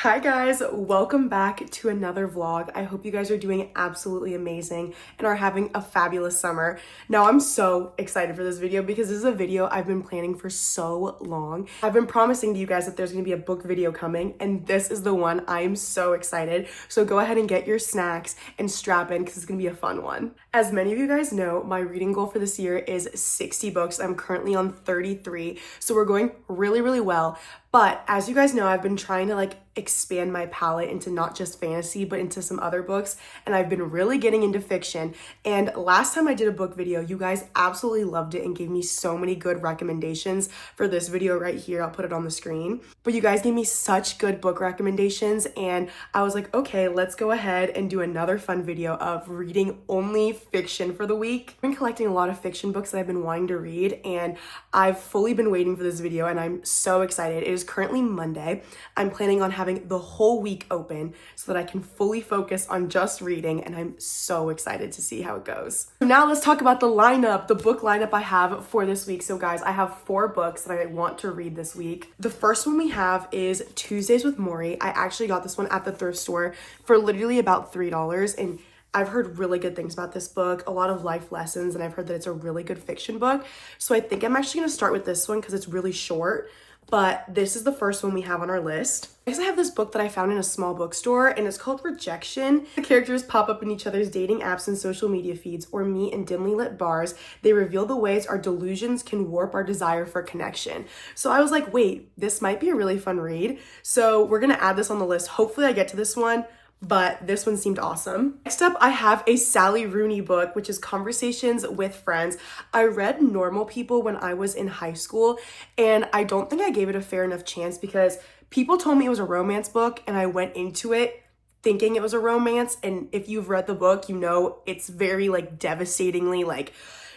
Hi guys, welcome back to another vlog. I hope you guys are doing absolutely amazing and are having a fabulous summer. Now I'm so excited for this video because this is a video I've been planning for so long. I've been promising to you guys that there's gonna be a book video coming and this is the one. I am so excited. So go ahead and get your snacks and strap in because it's gonna be a fun one. As many of you guys know, my reading goal for this year is 60 books. I'm currently on 33, so we're going really well. But as you guys know, I've been trying to expand my palette into not just fantasy, but into some other books. And I've been really getting into fiction. And last time I did a book video, you guys absolutely loved it and gave me so many good recommendations for this video right here. I'll put it on the screen. But you guys gave me such good book recommendations. And I was like, okay, let's go ahead and do another fun video of reading only fiction for the week. I've been collecting a lot of fiction books that I've been wanting to read. And I've fully been waiting for this video and I'm so excited. It is currently Monday. I'm planning on having the whole week open so that I can fully focus on just reading, and I'm so excited to see how it goes. So now let's talk about the lineup, the book lineup I have for this week. So guys, I have 4 books that I want to read this week. The first one we have is Tuesdays with Morrie. I actually got this one at the thrift store for literally about $3, and I've heard really good things about this book, a lot of life lessons, and I've heard that it's a really good fiction book. So I think I'm actually gonna start with this one because it's really short. But this is the first one we have on our list. Next, I have this book that I found in a small bookstore, and it's called Rejection. The characters pop up in each other's dating apps and social media feeds or meet in dimly lit bars. They reveal the ways our delusions can warp our desire for connection. So I was like, wait, this might be a really fun read. So we're gonna add this on the list. Hopefully I get to this one, but this one seemed awesome. Next up, I have a Sally Rooney book, which is Conversations with Friends. I read Normal People when I was in high school, and I don't think I gave it a fair enough chance because people told me it was a romance book, and I went into it thinking it was a romance, and if you've read the book, you know it's very devastatingly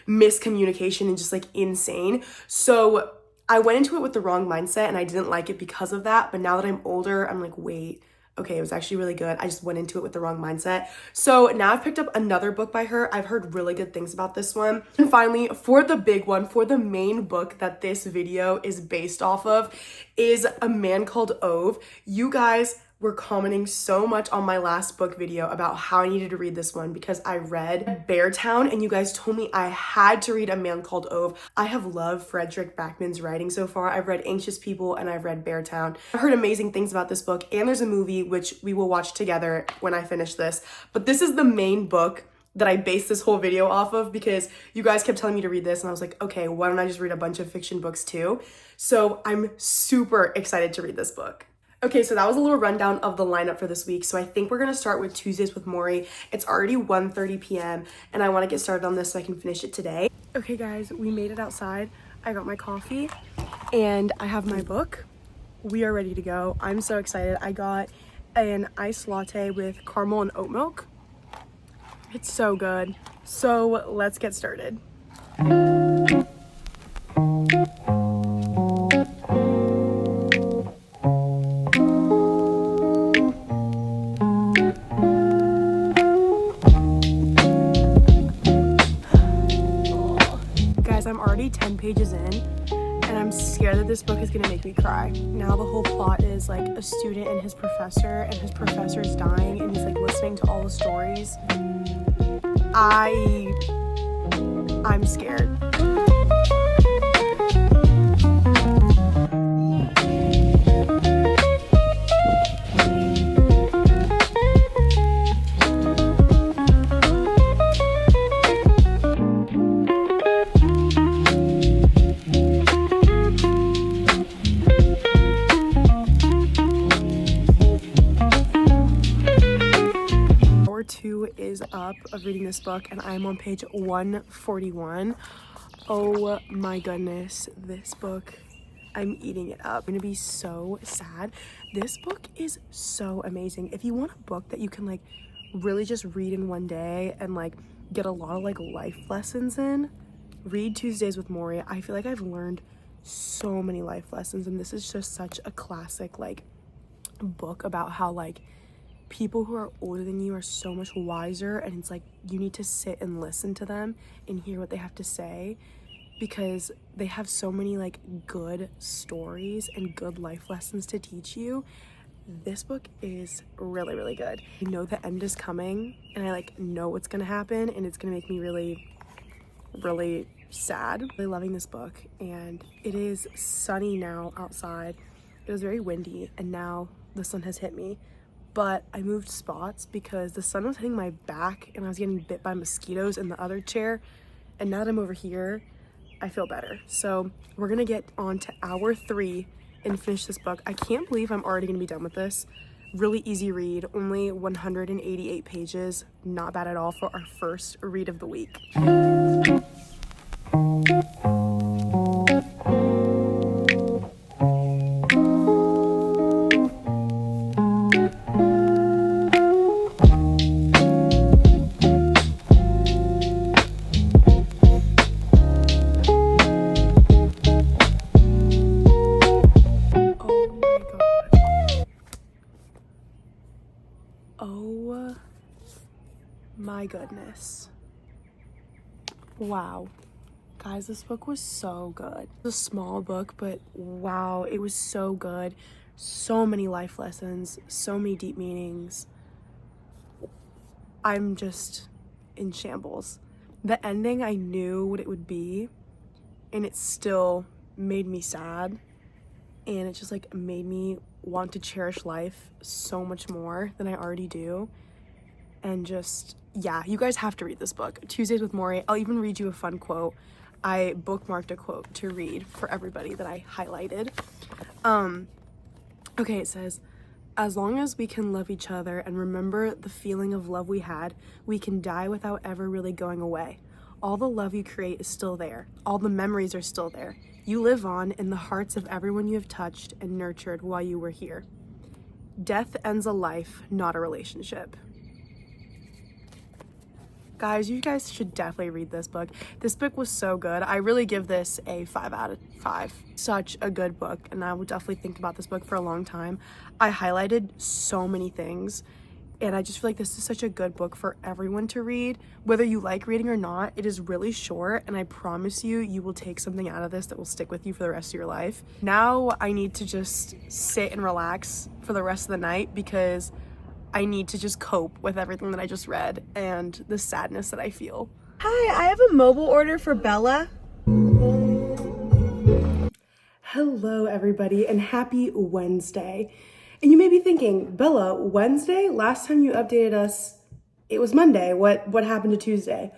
miscommunication and just insane. So I went into it with the wrong mindset, and I didn't like it because of that, but now that I'm older, I'm like, wait, okay, it was actually really good. I just went into it with the wrong mindset. So now I've picked up another book by her. I've heard really good things about this one. And finally, for the big one, for the main book that this video is based off of, is A Man Called Ove. You guys were commenting so much on my last book video about how I needed to read this one because I read Beartown and you guys told me I had to read A Man Called Ove. I have loved Frederick Backman's writing so far. I've read Anxious People and I've read Beartown. I've heard amazing things about this book, and there's a movie which we will watch together when I finish this. But this is the main book that I based this whole video off of because you guys kept telling me to read this and I was like, okay, why don't I just read a bunch of fiction books too? So I'm super excited to read this book. Okay, so that was a little rundown of the lineup for this week. So I think we're gonna start with Tuesdays with Morrie. It's already 1:30 p.m. and I wanna get started on this so I can finish it today. Okay guys, we made it outside. I got my coffee and I have my book. We are ready to go. I'm so excited. I got an iced latte with caramel and oat milk. It's so good. So let's get started. I'm already 10 pages in and I'm scared that this book is gonna make me cry. Now the whole plot is a student and his professor is dying and he's listening to all the stories. I'm scared. Is up of reading this book and I'm on page 141. Oh my goodness, this book, I'm eating it up. I'm gonna be so sad. This book is so amazing. If you want a book that you can really just read in one day and get a lot of life lessons in, read Tuesdays with Morrie. I feel like I've learned so many life lessons, and this is just such a classic book about how people who are older than you are so much wiser, and it's you need to sit and listen to them and hear what they have to say because they have so many good stories and good life lessons to teach you. this book is really, really good. I know the end is coming and I like know what's gonna happen and it's gonna make me really, really sad. I'm really loving this book, and it is sunny now outside. It was very windy and now the sun has hit me, but I moved spots because the sun was hitting my back and I was getting bit by mosquitoes in the other chair, and now that I'm over here I feel better. So we're gonna get on to hour 3 and finish this book. I can't believe I'm already gonna be done with this. Really easy read, only 188 pages, not bad at all for our first read of the week. Oh my goodness. Wow. Guys, this book was so good. It's a small book, but wow, it was so good. So many life lessons, so many deep meanings. I'm just in shambles. The ending, I knew what it would be, and it still made me sad. And it just like made me want to cherish life so much more than I already do. And just, yeah, you guys have to read this book. Tuesdays with Maury. I'll even read you a fun quote. I bookmarked a quote to read for everybody that I highlighted. Okay, it says, "As long as we can love each other and remember the feeling of love we had, we can die without ever really going away. All the love you create is still there. All the memories are still there. You live on in the hearts of everyone you have touched and nurtured while you were here. Death ends a life, not a relationship." Guys, you guys should definitely read this book. This book was so good. I really give this a 5 out of 5. Such a good book, and I will definitely think about this book for a long time. I highlighted so many things, and I just feel like this is such a good book for everyone to read. Whether you like reading or not, it is really short, and I promise you, you will take something out of this that will stick with you for the rest of your life. Now I need to just sit and relax for the rest of the night because I need to just cope with everything that I just read and the sadness that I feel. Hi, I have a mobile order for Bella. Hello, everybody, and happy Wednesday. And you may be thinking, Bella, Wednesday? Last time you updated us, it was Monday. What happened to Tuesday?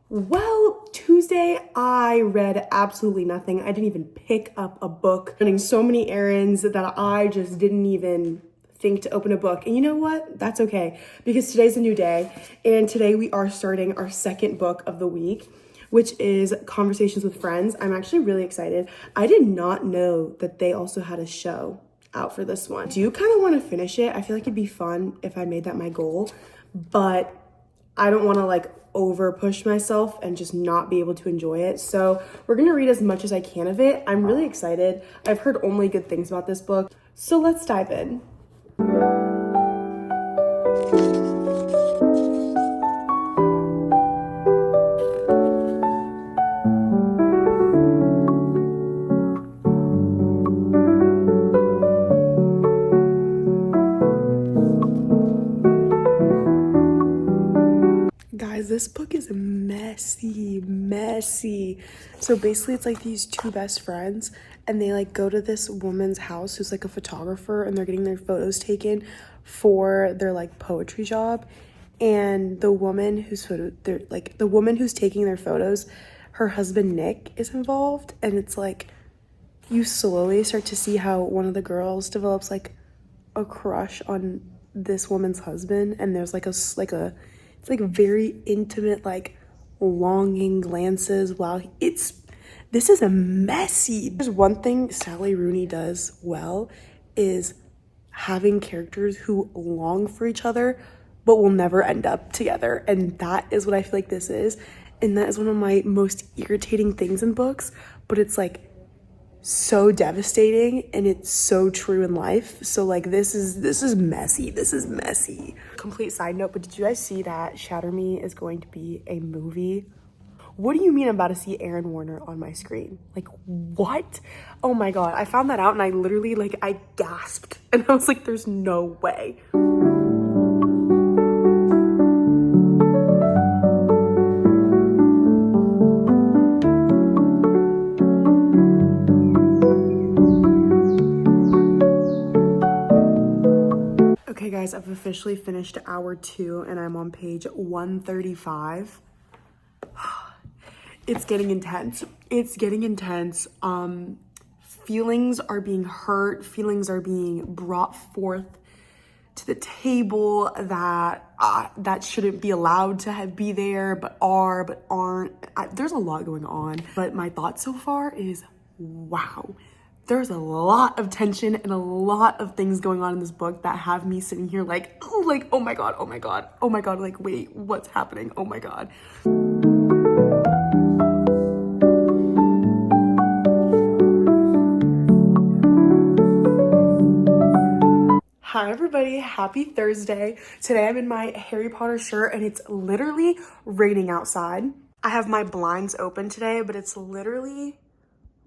Well, Tuesday, I read absolutely nothing. I didn't even pick up a book. Running so many errands that I just didn't even think to open a book. And you know what? That's okay, because today's a new day. And today we are starting our second book of the week, which is Conversations with Friends. I'm actually really excited. I did not know that they also had a show out for this one. Do you kind of want to finish it? I feel like it'd be fun if I made that my goal, but I don't want to like over push myself and just not be able to enjoy it. So we're going to read as much as I can of it. I'm really excited. I've heard only good things about this book. So let's dive in. Guys, this book is messy. So basically it's like these two best friends and they like go to this woman's house who's like a photographer, and they're getting their photos taken for their like poetry job. And the woman who's taking their photos, her husband Nick is involved, and it's like you slowly start to see how one of the girls develops like a crush on this woman's husband, and there's it's like very intimate, like longing glances. Wow, this is a messy. There's one thing Sally Rooney does well is having characters who long for each other but will never end up together, and that is what I feel like this is. And that is one of my most irritating things in books, but it's like so devastating and it's so true in life. So like this is messy. Complete side note, but did you guys see that Shatter Me is going to be a movie? what do you mean I'm about to see Aaron Warner on my screen? Like, what? Oh my God. I found that out and I literally, like, I gasped. And I was like, there's no way. Okay guys, I've officially finished hour 2 and I'm on page 135. It's getting intense. It's getting intense. Feelings are being hurt. Feelings are being brought forth to the table that shouldn't be allowed to be there, but are, but aren't. There's a lot going on. But my thought so far is, wow. There's a lot of tension and a lot of things going on in this book that have me sitting here like, oh my God, oh my God, oh my God, like, wait, what's happening? Oh my God. Hi everybody, happy Thursday. Today I'm in my Harry Potter shirt and it's literally raining outside. I have my blinds open today, but it's literally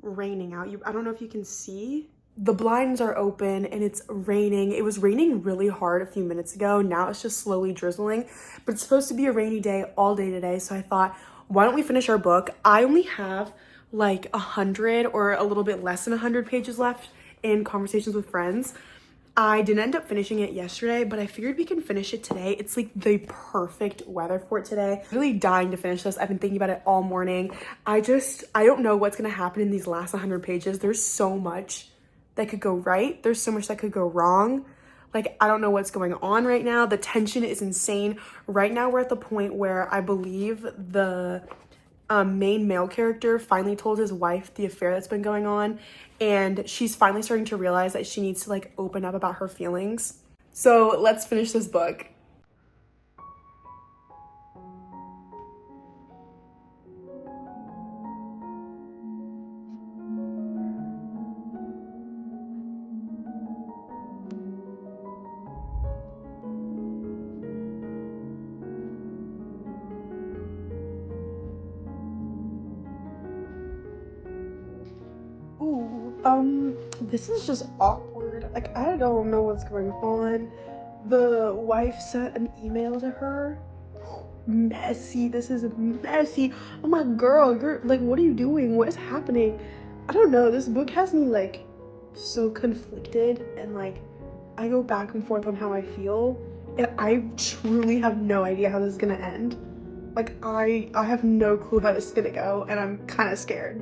raining out. I don't know if you can see. The blinds are open and it's raining. It was raining really hard a few minutes ago. Now it's just slowly drizzling, but it's supposed to be a rainy day all day today. So I thought, why don't we finish our book? I only have like 100 or a little bit less than 100 pages left in Conversations with Friends. I didn't end up finishing it yesterday, but I figured we can finish it today. It's like the perfect weather for it today. I'm really dying to finish this. I've been thinking about it all morning. I don't know what's gonna happen in these last 100 pages. There's so much that could go right. There's so much that could go wrong. Like, I don't know what's going on right now. The tension is insane. Right now, we're at the point where I believe the main male character finally told his wife the affair that's been going on, and she's finally starting to realize that she needs to like open up about her feelings. So let's finish this book. This is just awkward. Like, I don't know what's going on. The wife sent an email to her. Messy. This is messy. I'm like, girl, you're like, what are you doing? What is happening? I don't know. This book has me like so conflicted, and like I go back and forth on how I feel, and I truly have no idea how this is gonna end. Like, I have no clue how this is gonna go, and I'm kind of scared.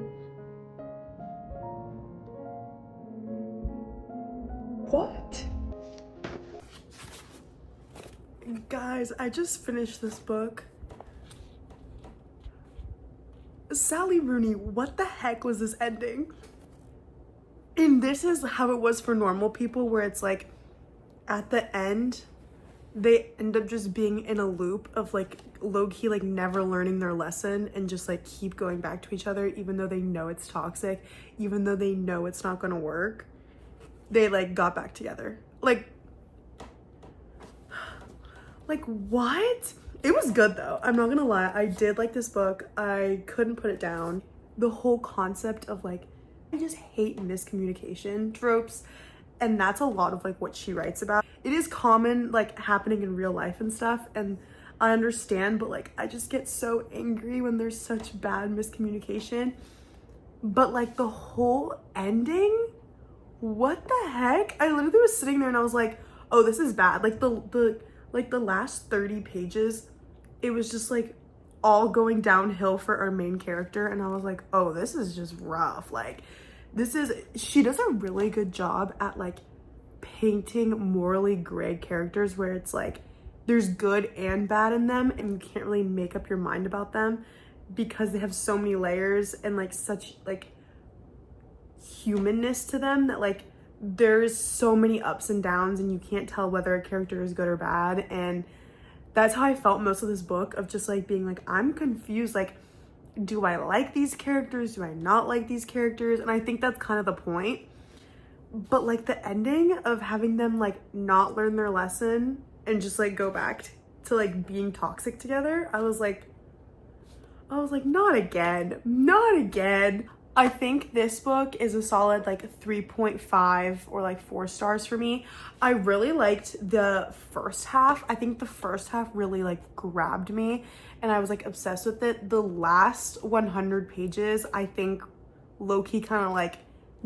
What? Guys, I just finished this book. Sally Rooney, what the heck was this ending? And this is how it was for normal people, where it's like at the end they end up just being in a loop of like low-key like never learning their lesson and just like keep going back to each other even though they know it's toxic, even though they know it's not gonna work. They like got back together. Like what? It was good though. I'm not gonna lie. I did like this book. I couldn't put it down. The whole concept of like, I just hate miscommunication tropes. And that's a lot of like what she writes about. It is common, like happening in real life and stuff. And I understand, but like, I just get so angry when there's such bad miscommunication. But like the whole ending, what the heck? I literally was sitting there and I was like, oh, this is bad. Like the last 30 pages, it was just like all going downhill for our main character. And I was like, oh, this is just rough. Like she does a really good job at like painting morally gray characters where it's like, there's good and bad in them and you can't really make up your mind about them because they have so many layers and like such like humanness to them that like there's so many ups and downs and you can't tell whether a character is good or bad. And that's how I felt most of this book, of just like being like, I'm confused. Like, do I like these characters? Do I not like these characters? And I think that's kind of the point. But like the ending of having them like not learn their lesson and just like go back to like being toxic together, I was like, I was like, not again, not again. I think this book is a solid like 3.5 or like 4 stars for me. I really liked the first half. I think the first half really like grabbed me and I was like obsessed with it. The last 100 pages, I think low-key kind of like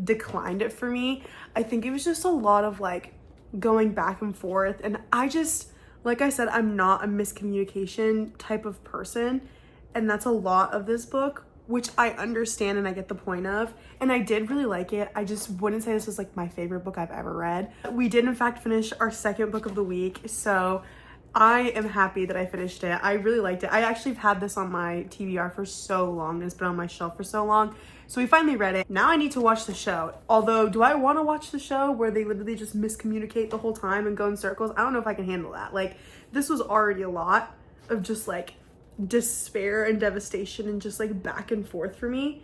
declined it for me. I think it was just a lot of like going back and forth, and I just, like I said, I'm not a miscommunication type of person, and that's a lot of this book, which I understand and I get the point of, and I did really like it. I just wouldn't say this was like my favorite book I've ever read. We did in fact finish our second book of the week, so I am happy that I finished it. I really liked it. I actually have had this on my TBR for so long, and it's been on my shelf for so long. So we finally read it. Now I need to watch the show. Although, do I want to watch the show where they literally just miscommunicate the whole time and go in circles? I don't know if I can handle that. Like, this was already a lot of just like despair and devastation and just like back and forth for me.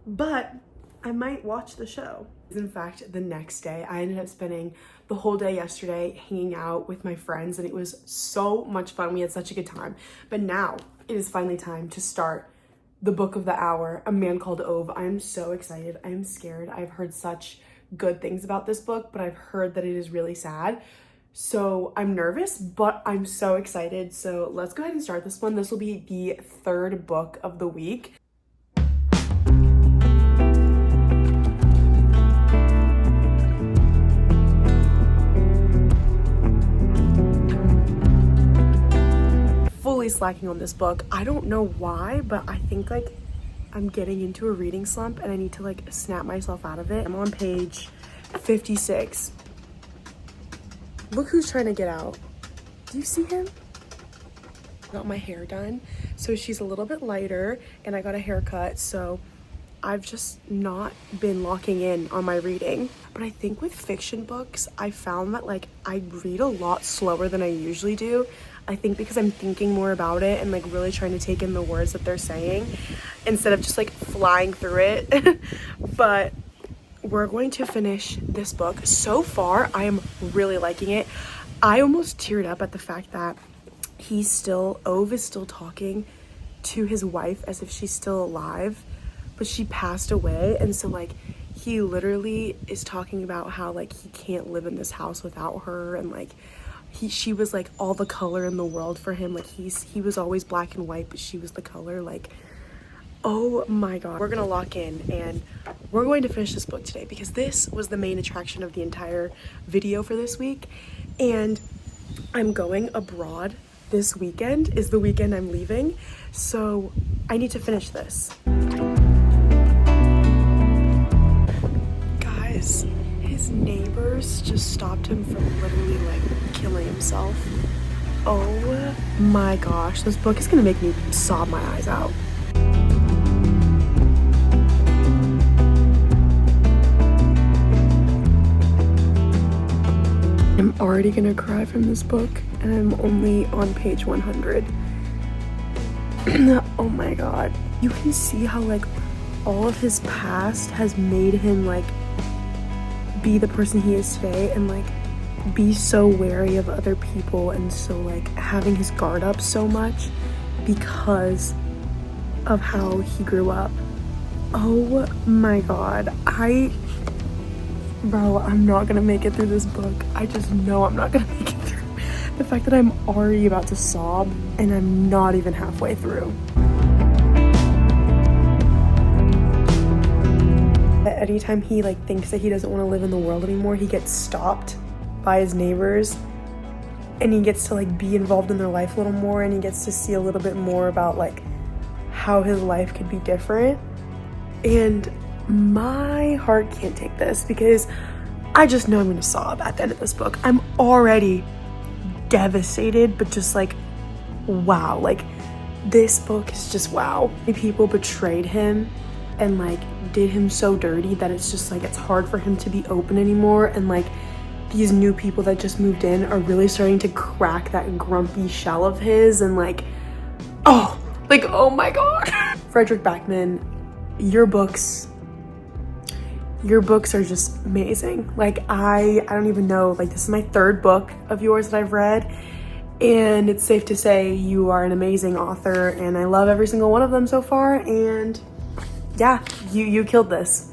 But I might watch the show. In fact, the next day, I ended up spending the whole day yesterday hanging out with my friends, and it was so much fun. We had such a good time. But now it is finally time to start the book of the hour, A Man Called Ove. I am so excited. I am scared. I've heard such good things about this book, but I've heard that it is really sad. So I'm nervous, but I'm so excited. So let's go ahead and start this one. This will be the third book of the week. Fully slacking on this book. I don't know why, but I think like I'm getting into a reading slump and I need to like snap myself out of it. I'm on page 56. Look who's trying to get out. Do you see him? Got my hair done, so she's a little bit lighter, and I got a haircut, so I've just not been locking in on my reading. But I think with fiction books, I found that like I read a lot slower than I usually do. I think because I'm thinking more about it and like really trying to take in the words that they're saying instead of just like flying through it. But we're going to finish this book. So far, I am really liking it. I almost teared up at the fact that Ove is still talking to his wife as if she's still alive, but she passed away. And so like he literally is talking about how like he can't live in this house without her, and like she was like all the color in the world for him. Like he was always black and white, but she was the color. Like, oh my god. We're gonna lock in and we're going to finish this book today because this was the main attraction of the entire video for this week. And I'm going abroad this weekend, is the weekend I'm leaving, so I need to finish this. Guys, his neighbors just stopped him from literally like killing himself. Oh my gosh, this book is gonna make me sob my eyes out. I'm already gonna cry from this book, and I'm only on page 100. Oh my god. You can see how like all of his past has made him like be the person he is today, and like be so wary of other people, and so like having his guard up so much because of how he grew up. Oh my god. Bro, I'm not gonna make it through this book. I just know I'm not gonna make it through. The fact that I'm already about to sob and I'm not even halfway through. Anytime he like thinks that he doesn't want to live in the world anymore, he gets stopped by his neighbors and he gets to like be involved in their life a little more, and he gets to see a little bit more about like how his life could be different. And my heart can't take this because I just know I'm gonna sob at the end of this book. I'm already devastated, but just like, wow, like this book is just wow. People betrayed him and like did him so dirty that it's just like it's hard for him to be open anymore, and like these new people that just moved in are really starting to crack that grumpy shell of his, and like oh my god. Frederick Backman, your books are just amazing. Like I don't even know, like this is my third book of yours that I've read, And it's safe to say you are an amazing author, and I love every single one of them so far. And yeah, you killed this.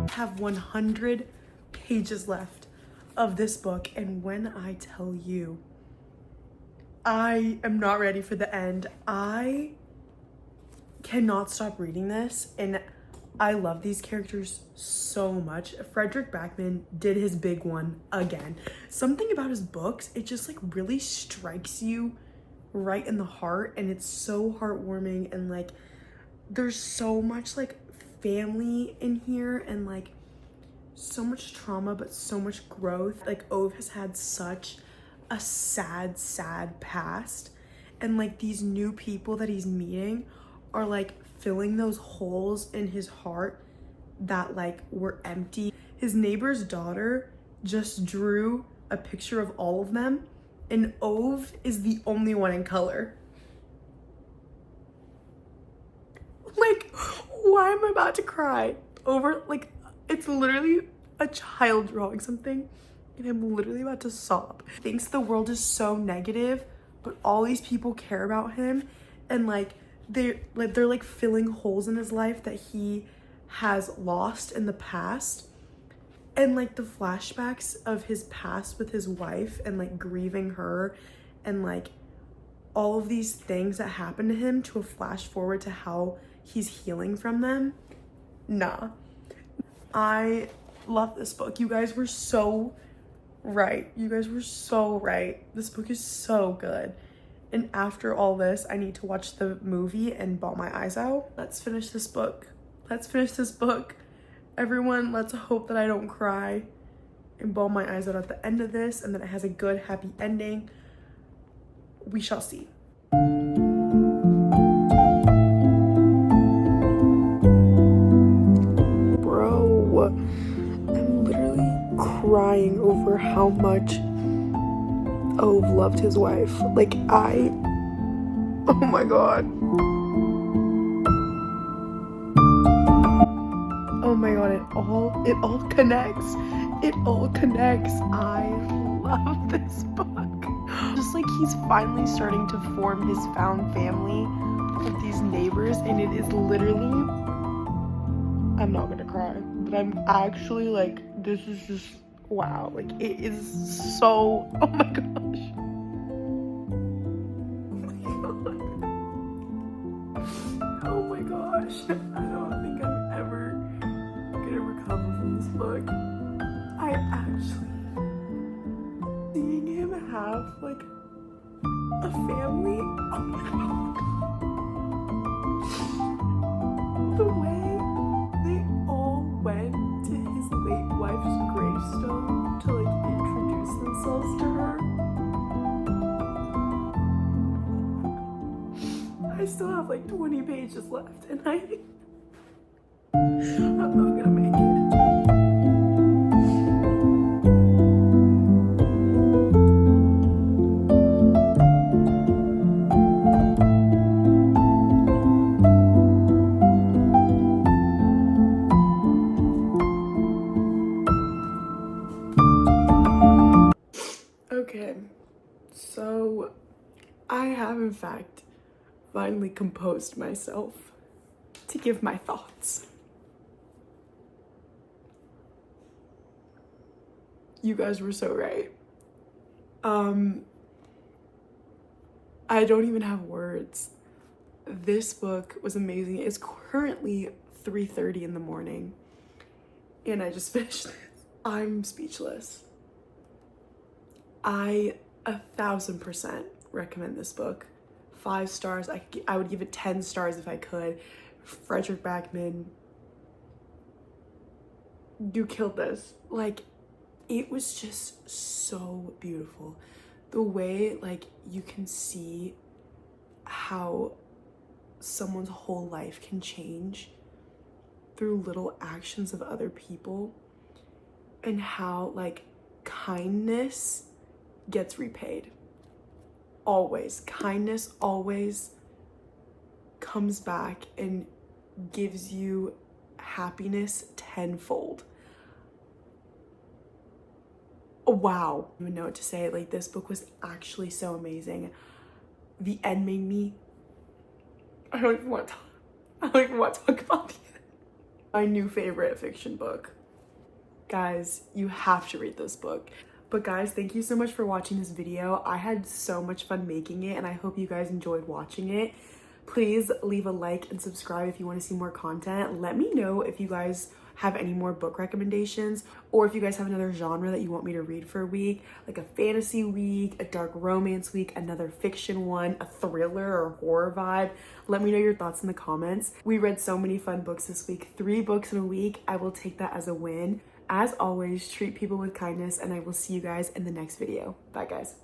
I have 100 pages left of this book, and when I tell you, I am not ready for the end. I cannot stop reading this, and I love these characters so much. Frederick Backman did his big one again. Something about his books, it just like really strikes you right in the heart, and it's so heartwarming, and like there's so much like family in here, and like so much trauma but so much growth. Like Ove has had such a sad past, and like these new people that he's meeting are like filling those holes in his heart that like were empty. His neighbor's daughter just drew a picture of all of them, and Ove is the only one in color. Like, why am I about to cry over, like, it's literally a child drawing something, and I'm literally about to sob. He thinks the world is so negative, but all these people care about him, and like they're like filling holes in his life that he has lost in the past. And like the flashbacks of his past with his wife and like grieving her, and like all of these things that happened to him, to a flash forward to how he's healing from them. Nah, I love this book. You guys were so right. You guys were so right. This book is so good. And after all this, I need to watch the movie and bawl my eyes out. Let's finish this book. Let's finish this book. Everyone, let's hope that I don't cry and bawl my eyes out at the end of this, and that it has a good, happy ending. We shall see. Bro, I'm literally crying over how much Ove loved his wife. Like, oh my god. Oh my god, it all connects. It all connects. I love this book. Just like he's finally starting to form his found family with these neighbors, and it is literally, I'm not gonna cry, but I'm actually like, this is just, wow. Like, it is so, oh my gosh. Oh my gosh. I don't think I'm ever gonna recover from this book. I actually, seeing him have like a family, oh my god. The way they all went to his late wife's gravestone to like introduce themselves to her. I still have like 20 pages left, and I'm not gonna make it. Okay, so I have in fact finally composed myself to give my thoughts. You guys were so right. I don't even have words. This book was amazing. It's currently 3:30 in the morning, and I just finished this. I'm speechless. I 1000% recommend this book. 5 stars. I would give it 10 stars if I could. Frederick Backman, you killed this. Like, it was just so beautiful. The way like you can see how someone's whole life can change through little actions of other people, and how like kindness gets repaid. Always. Kindness always comes back and gives you happiness tenfold. Wow. I don't even know what to say. Like, this book was actually so amazing. The end made me, I don't even want to talk about the end. My new favorite fiction book. Guys, you have to read this book. But guys, thank you so much for watching this video. I had so much fun making it and I hope you guys enjoyed watching it. Please leave a like and subscribe if you want to see more content. Let me know if you guys have any more book recommendations, or if you guys have another genre that you want me to read for a week, like a fantasy week, a dark romance week, another fiction one, a thriller or horror vibe. Let me know your thoughts in the comments. We read so many fun books this week, 3 books in a week. I will take that as a win. As always, treat people with kindness, and I will see you guys in the next video. Bye guys.